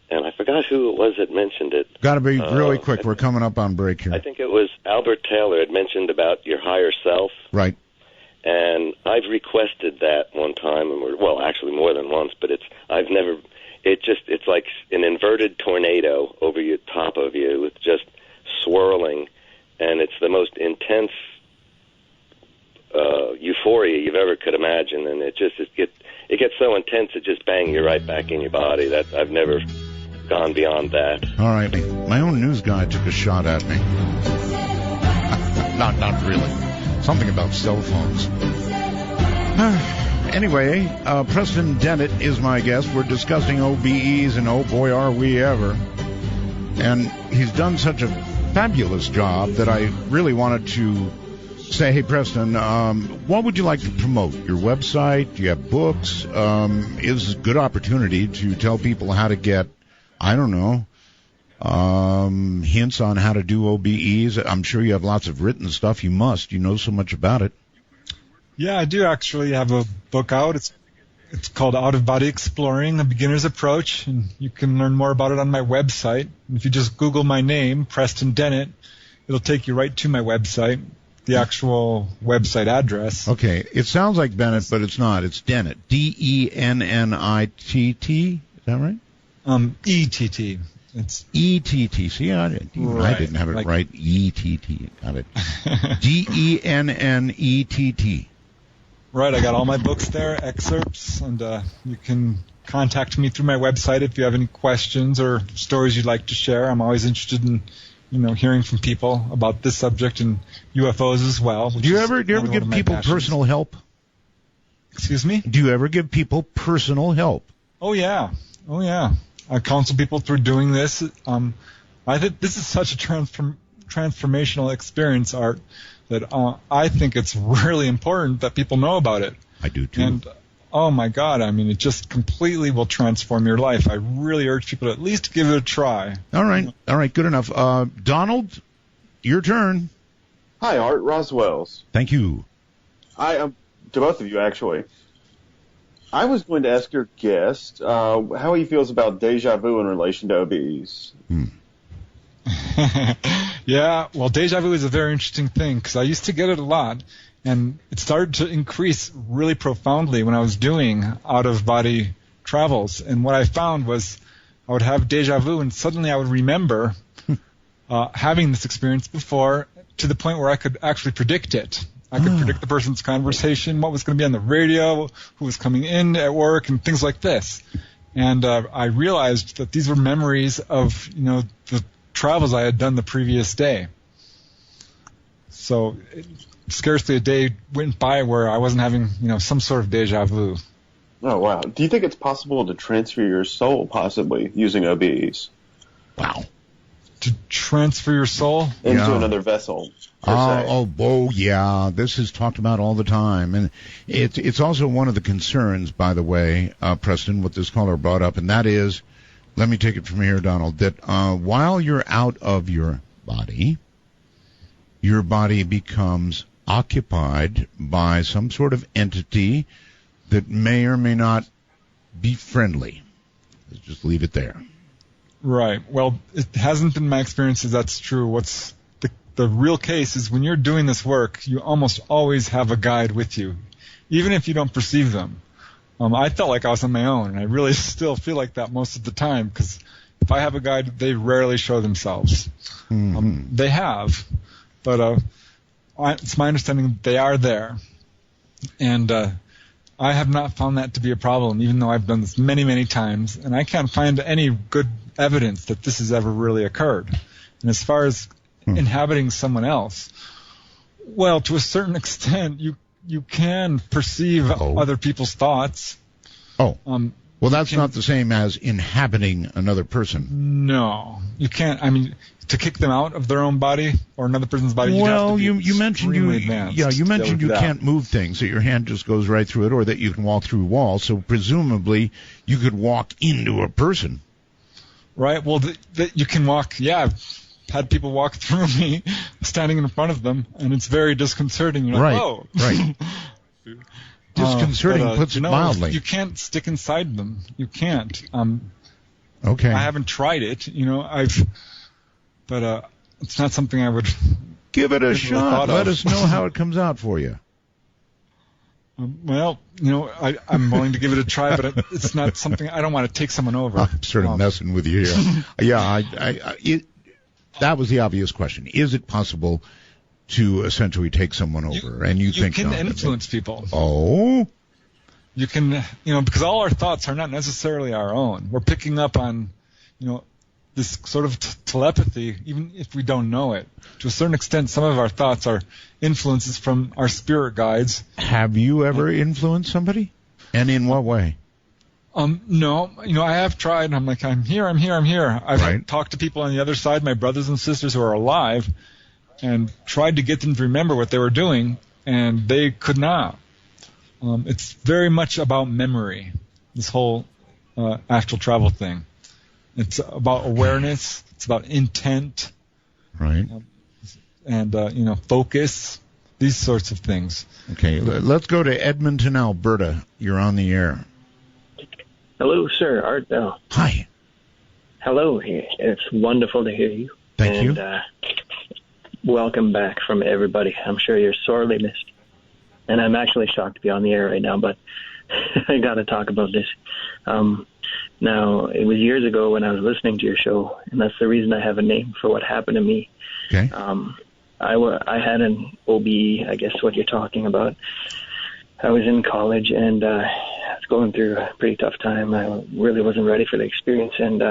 and I forgot who it was that mentioned it. Got to be really quick. We're coming up on break here. I think it was Albert Taylor had mentioned about your higher self. Right. And I've requested that one time, well, actually more than once, but it's like an inverted tornado over your top of you with just swirling, and it's the most intense euphoria you've ever could imagine, and it gets so intense it just bangs you right back in your body. That I've never gone beyond that. All right, my own news guy took a shot at me. Not really. Something about cell phones. Anyway, Preston Dennett is my guest. We're discussing OBEs, and oh boy, are we ever. And he's done such a fabulous job that I really wanted to say, hey, Preston, what would you like to promote? Your website? Do you have books? Is a good opportunity to tell people how to get, I don't know, hints on how to do OBEs. I'm sure you have lots of written stuff. You must. You know so much about it. Yeah, I do actually have a book out. It's called Out of Body Exploring, A Beginner's Approach, and you can learn more about it on my website. And if you just Google my name, Preston Dennett, it'll take you right to my website, the actual website address. Okay, it sounds like Bennett, but it's not. It's Dennett, D-E-N-N-I-T-T. Is that right? E-T-T. It's E-T-T. See, I didn't have it right. E-T-T. Got it. D-E-N-N-E-T-T. Right, I got all my books there, excerpts, and you can contact me through my website if you have any questions or stories you'd like to share. I'm always interested in, hearing from people about this subject and UFOs as well. Do you ever give people personal help? Excuse me? Do you ever give people personal help? Oh yeah. I counsel people through doing this. I think this is such a transformational experience, Art, that I think it's really important that people know about it. I do too. And oh my God, I mean, it just completely will transform your life. I really urge people to at least give it a try. All right, good enough. Donald, your turn. Hi, Art. Roswells. Thank you. To both of you, actually. I was going to ask your guest how he feels about deja vu in relation to OBs. Yeah, well, deja vu is a very interesting thing because I used to get it a lot, and it started to increase really profoundly when I was doing out-of-body travels. And what I found was I would have deja vu, and suddenly I would remember having this experience before to the point where I could actually predict it. I could predict the person's conversation, what was going to be on the radio, who was coming in at work, and things like this. And I realized that these were memories of, the travels I had done the previous day. So scarcely a day went by where I wasn't having, some sort of deja vu. Oh, wow. Do you think it's possible to transfer your soul, possibly, using OBs? Wow. To transfer your soul? Into another vessel. Yeah. This is talked about all the time. And it's also one of the concerns, by the way, Preston, what this caller brought up, and that is, let me take it from here, Donald, that while you're out of your body becomes occupied by some sort of entity that may or may not be friendly. Let's just leave it there. Right. Well, it hasn't been my experiences that's true. What's the real case is when you're doing this work, you almost always have a guide with you, even if you don't perceive them. I felt like I was on my own, and I really still feel like that most of the time, because if I have a guide, they rarely show themselves. They have, but it's my understanding that they are there. And I have not found that to be a problem, even though I've done this many, many times, and I can't find any good evidence that this has ever really occurred. And as far as inhabiting someone else, well, to a certain extent, you can perceive other people's thoughts. Well, that's not the same as inhabiting another person. No, you can't. I mean, to kick them out of their own body or another person's body. Well, you mentioned you can't move things, that your hand just goes right through it, or that you can walk through walls. So presumably, you could walk into a person. Right. Well, you can walk. Yeah, I've had people walk through me, standing in front of them, and it's very disconcerting. You're like, whoa. Right. Disconcerting puts it mildly. You can't stick inside them. You can't. Okay. I haven't tried it. But it's not something I would give it a shot. Let us know how it comes out for you. Well, I'm willing to give it a try, but it's not something I don't want to take someone over. I'm sort of messing with you here. Yeah, that was the obvious question. Is it possible to essentially take someone over? And you think can influence people. Oh. You can, because all our thoughts are not necessarily our own. We're picking up on, this sort of telepathy, even if we don't know it. To a certain extent, some of our thoughts are influences from our spirit guides. Have you ever influenced somebody? And in what way? No. I have tried. I'm like, I'm here. I've talked to people on the other side, my brothers and sisters who are alive, and tried to get them to remember what they were doing, and they could not. It's very much about memory, this whole astral travel thing. It's about awareness. It's about intent. Right. And, focus, these sorts of things. Okay, let's go to Edmonton, Alberta. You're on the air. Hello, sir. Art Bell. Hi. Hello. It's wonderful to hear you. Thank you. And welcome back from everybody. I'm sure you're sorely missed. And I'm actually shocked to be on the air right now, but I got to talk about this. Now, it was years ago when I was listening to your show, and that's the reason I have a name for what happened to me. Okay. I had an OBE, I guess what you're talking about. I was in college, and I was going through a pretty tough time. I really wasn't ready for the experience, and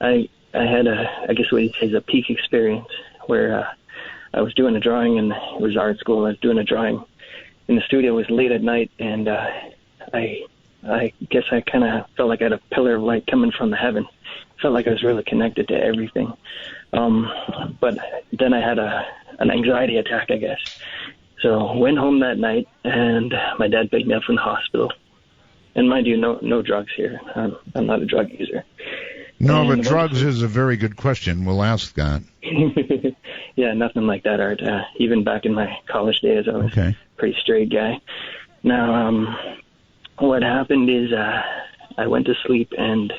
I had I guess what you'd say is a peak experience where I was doing a drawing, and it was art school. I was doing a drawing in the studio. It was late at night, and I guess I kind of felt like I had a pillar of light coming from the heaven. I felt like I was really connected to everything. But then I had an anxiety attack, I guess. So went home that night, and my dad picked me up from the hospital. And mind you, no drugs here. I'm not a drug user. No, but drugs is a very good question. We'll ask that. Yeah, nothing like that, Art. Even back in my college days, I was a pretty straight guy. Now, what happened is I went to sleep and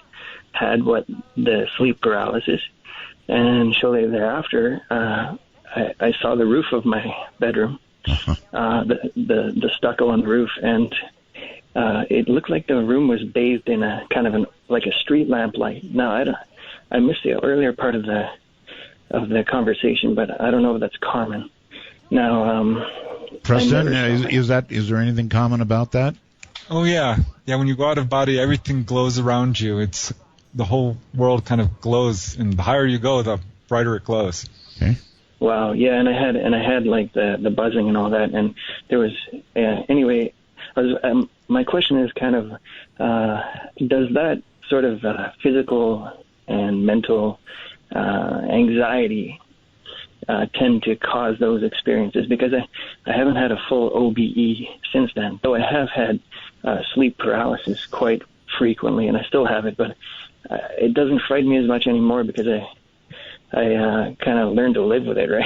had the sleep paralysis. And shortly thereafter, I saw the roof of my bedroom, the stucco on the roof, and it looked like the room was bathed in a kind of like a street lamp light. Now, I missed the earlier part of the conversation, but I don't know if that's common. Now, Preston, is there anything common about that? Oh yeah. When you go out of body, everything glows around you. The whole world kind of glows, and the higher you go, the brighter it glows. Okay. Wow. Yeah, and I had like the buzzing and all that, and there was anyway. My question is kind of, does that sort of physical and mental anxiety tend to cause those experiences? Because I haven't had a full OBE since then, though I have had sleep paralysis quite frequently, and I still have it, but it doesn't frighten me as much anymore because I kind of learned to live with it, right?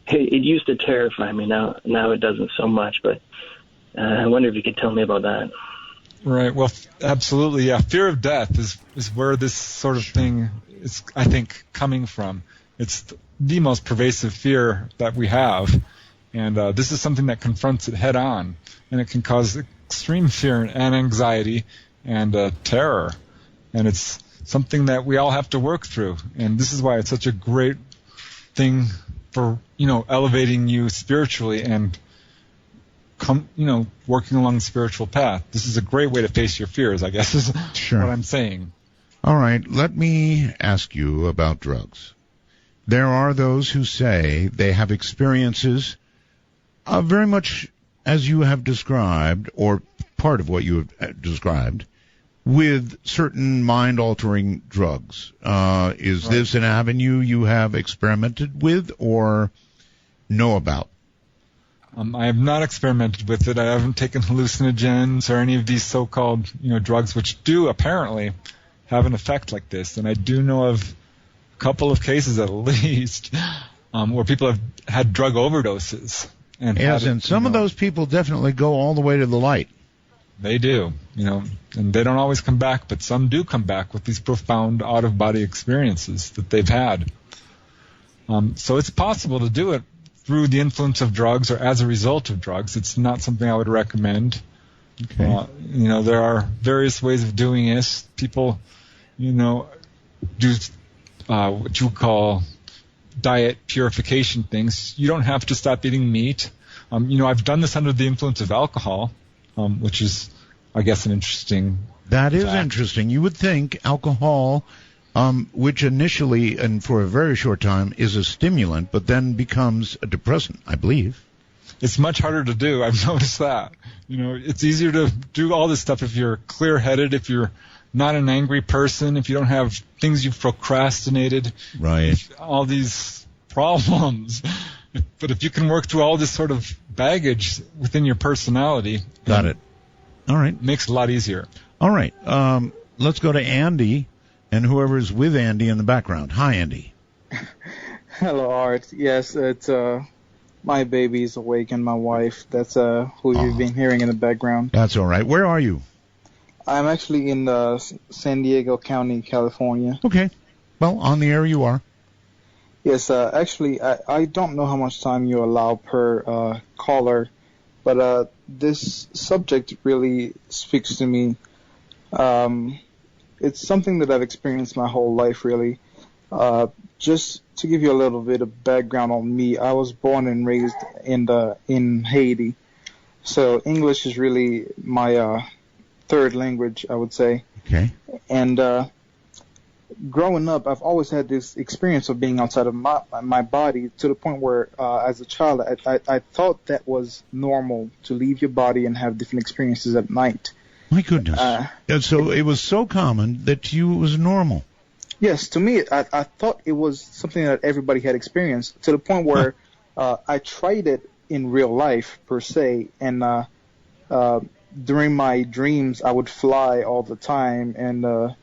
It used to terrify me. Now it doesn't so much, but I wonder if you could tell me about that. Right. Well, absolutely. Yeah. Fear of death is where this sort of thing is, I think, coming from. It's the most pervasive fear that we have, and this is something that confronts it head on, and it can cause extreme fear and anxiety and terror, and it's something that we all have to work through. And this is why it's such a great thing for elevating you spiritually and working along the spiritual path. This is a great way to face your fears, I guess, is what I'm saying. All right, let me ask you about drugs. There are those who say they have experiences very much as you have described, or part of what you have described, with certain mind-altering drugs. Is this an avenue you have experimented with or know about? I have not experimented with it. I haven't taken hallucinogens or any of these so-called drugs which do apparently have an effect like this. And I do know of a couple of cases at least where people have had drug overdoses. And some of those people definitely go all the way to the light. They do, and they don't always come back, but some do come back with these profound out-of-body experiences that they've had. So it's possible to do it through the influence of drugs or as a result of drugs. It's not something I would recommend. Okay. There are various ways of doing this. People, do what you call diet purification things. You don't have to stop eating meat. I've done this under the influence of alcohol, which is, I guess, an interesting That is interesting. You would think alcohol, which initially and for a very short time is a stimulant, but then becomes a depressant, I believe. It's much harder to do. I've noticed that. It's easier to do all this stuff if you're clear-headed, if you're not an angry person, if you don't have things you've procrastinated. Right. All these problems. But if you can work through all this sort of baggage within your personality. Got it. All right. It makes it a lot easier. All right. Let's go to Andy and whoever's with Andy in the background. Hi, Andy. Hello, Art. Yes, it's my baby's awake and my wife. That's who you've been hearing in the background. That's all right. Where are you? I'm actually in San Diego County, California. Okay. Well, on the air you are. Yes, actually, I don't know how much time you allow per caller, but this subject really speaks to me. It's something that I've experienced my whole life, really. Just to give you a little bit of background on me, I was born and raised in Haiti, so English is really my third language, I would say. Okay. And growing up, I've always had this experience of being outside of my body to the point where, as a child, I thought that was normal to leave your body and have different experiences at night. My goodness. And so it was so common that to you it was normal. Yes, to me, I thought it was something that everybody had experienced to the point where I tried it in real life per se, and during my dreams I would fly all the time, and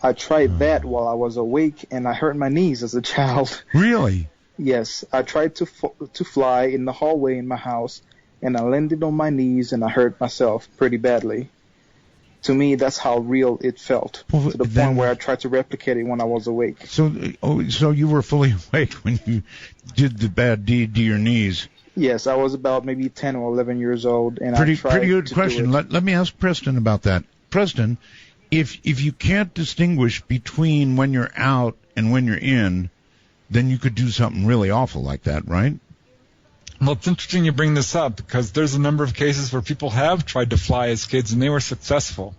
I tried that while I was awake, and I hurt my knees as a child. Really? Yes, I tried to fly in the hallway in my house, and I landed on my knees, and I hurt myself pretty badly. To me, that's how real it felt, to the point where I tried to replicate it when I was awake. So you were fully awake when you did the bad deed to your knees? Yes, I was about maybe 10 or 11 years old, and I tried pretty good to question. do it. Let me ask Preston about that. Preston, if you can't distinguish between when you're out and when you're in, then you could do something really awful like that, right? Well, it's interesting you bring this up, because there's a number of cases where people have tried to fly as kids and they were successful.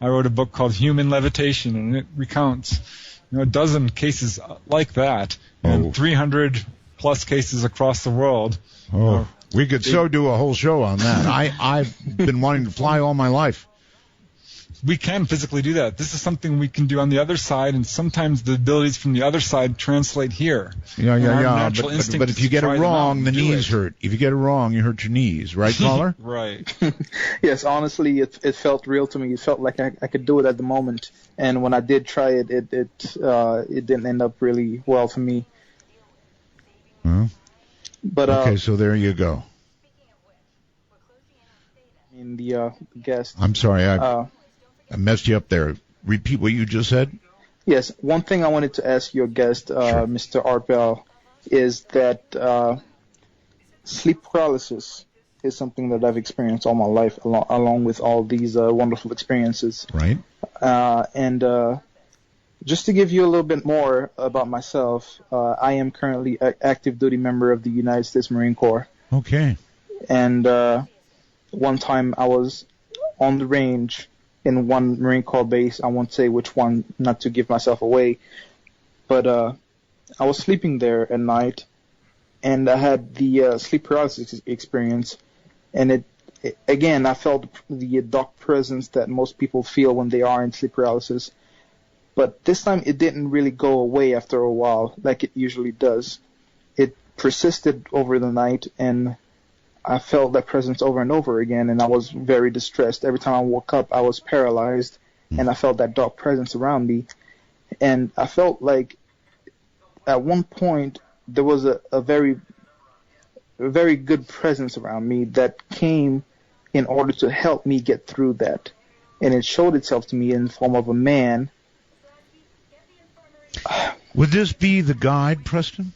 I wrote a book called Human Levitation, and it recounts a dozen cases like that, and 300 plus cases across the world. We could do a whole show on that. I've been wanting to fly all my life. We can physically do that. This is something we can do on the other side, and sometimes the abilities from the other side translate here. Yeah. But if you get it wrong, the knees hurt. If you get it wrong, you hurt your knees. Right, caller? Right. Yes, honestly, it felt real to me. It felt like I could do it at the moment. And when I did try it, it didn't end up really well for me. But okay, so there you go. The guest. I'm sorry, I messed you up there. Repeat what you just said. Yes, one thing I wanted to ask your guest, Sure. Mr. Art Bell, is that sleep paralysis is something that I've experienced all my life, along with all these wonderful experiences. Right. And just to give you a little bit more about myself, I am currently an active duty member of the United States Marine Corps. Okay. And one time I was on the range in one Marine Corps base. I won't say which one, not to give myself away. But I was sleeping there at night, and I had the sleep paralysis experience. And again, I felt the dark presence that most people feel when they are in sleep paralysis. But this time it didn't really go away after a while like it usually does. It persisted over the night, and I felt that presence over and over again, and I was very distressed. Every time I woke up, I was paralyzed, and I felt that dark presence around me. And I felt like at one point there was a very good presence around me that came in order to help me get through that. And it showed itself to me in the form of a man. Would this be the guide, Preston?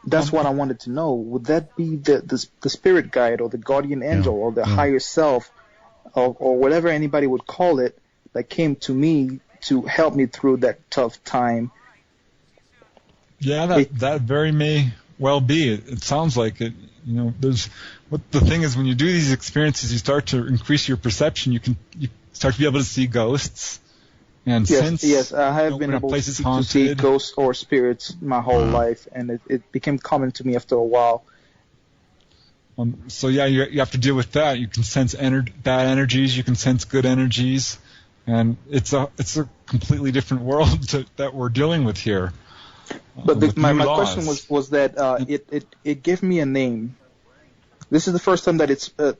That's what I wanted to know. Would that be the spirit guide, or the guardian angel, or the higher self, or whatever anybody would call it, that came to me to help me through that tough time? Yeah, that very may well be. It sounds like it. What the thing is, when you do these experiences, you start to increase your perception. You start to be able to see ghosts. And yes, I have been able to see ghosts or spirits my whole life, and it became common to me after a while. So yeah, you have to deal with that. You can sense bad energies, you can sense good energies, and it's a completely different world that we're dealing with here. But my question was that it gave me a name. This is the first time that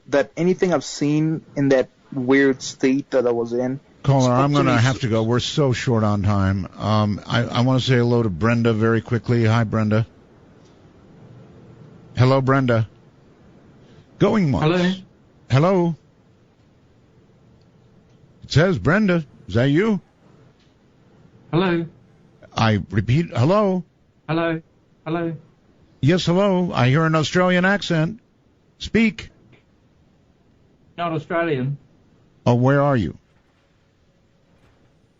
that anything I've seen in that weird state that I was in. Caller, I'm going to have to go. We're so short on time. I want to say hello to Brenda very quickly. Hi, Brenda. Hello, Brenda. Going once. Hello. Hello. It says Brenda. Is that you? Hello. I repeat, hello. Hello. Hello. Yes, hello. I hear an Australian accent. Speak. Not Australian. Oh, where are you?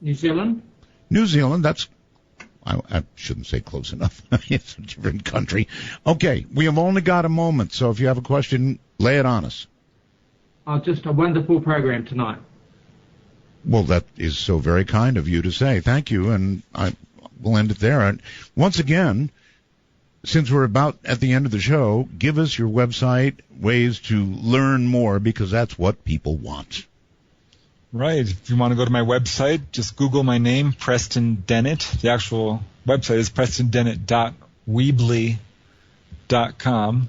New Zealand? New Zealand, I shouldn't say close enough. It's a different country. Okay, we have only got a moment, so if you have a question, lay it on us. Just a wonderful program tonight. Well, that is so very kind of you to say. Thank you, and I will end it there. And once again, since we're about at the end of the show, give us your website, ways to learn more, because that's what people want. Right. If you want to go to my website, just Google my name, Preston Dennett. The actual website is prestondennett.weebly.com.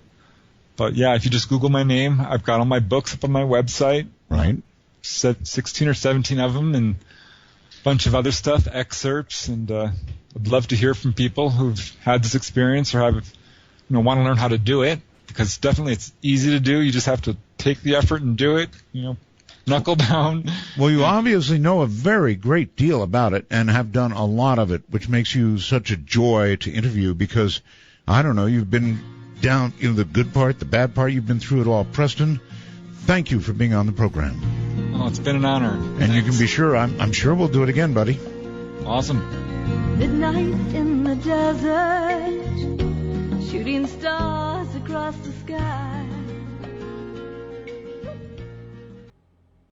But yeah, if you just Google my name, I've got all my books up on my website. Right. 16 or 17 of them, and a bunch of other stuff, excerpts, and I'd love to hear from people who've had this experience or have, want to learn how to do it, because definitely it's easy to do. You just have to take the effort and do it, knuckle down. Well, you obviously know a very great deal about it and have done a lot of it, which makes you such a joy to interview because, I don't know, you've been down, the good part, the bad part, you've been through it all. Preston, thank you for being on the program. Oh, it's been an honor. And Thanks. you can be sure, I'm sure we'll do it again, buddy. Awesome. Midnight in the desert, shooting stars across the sky.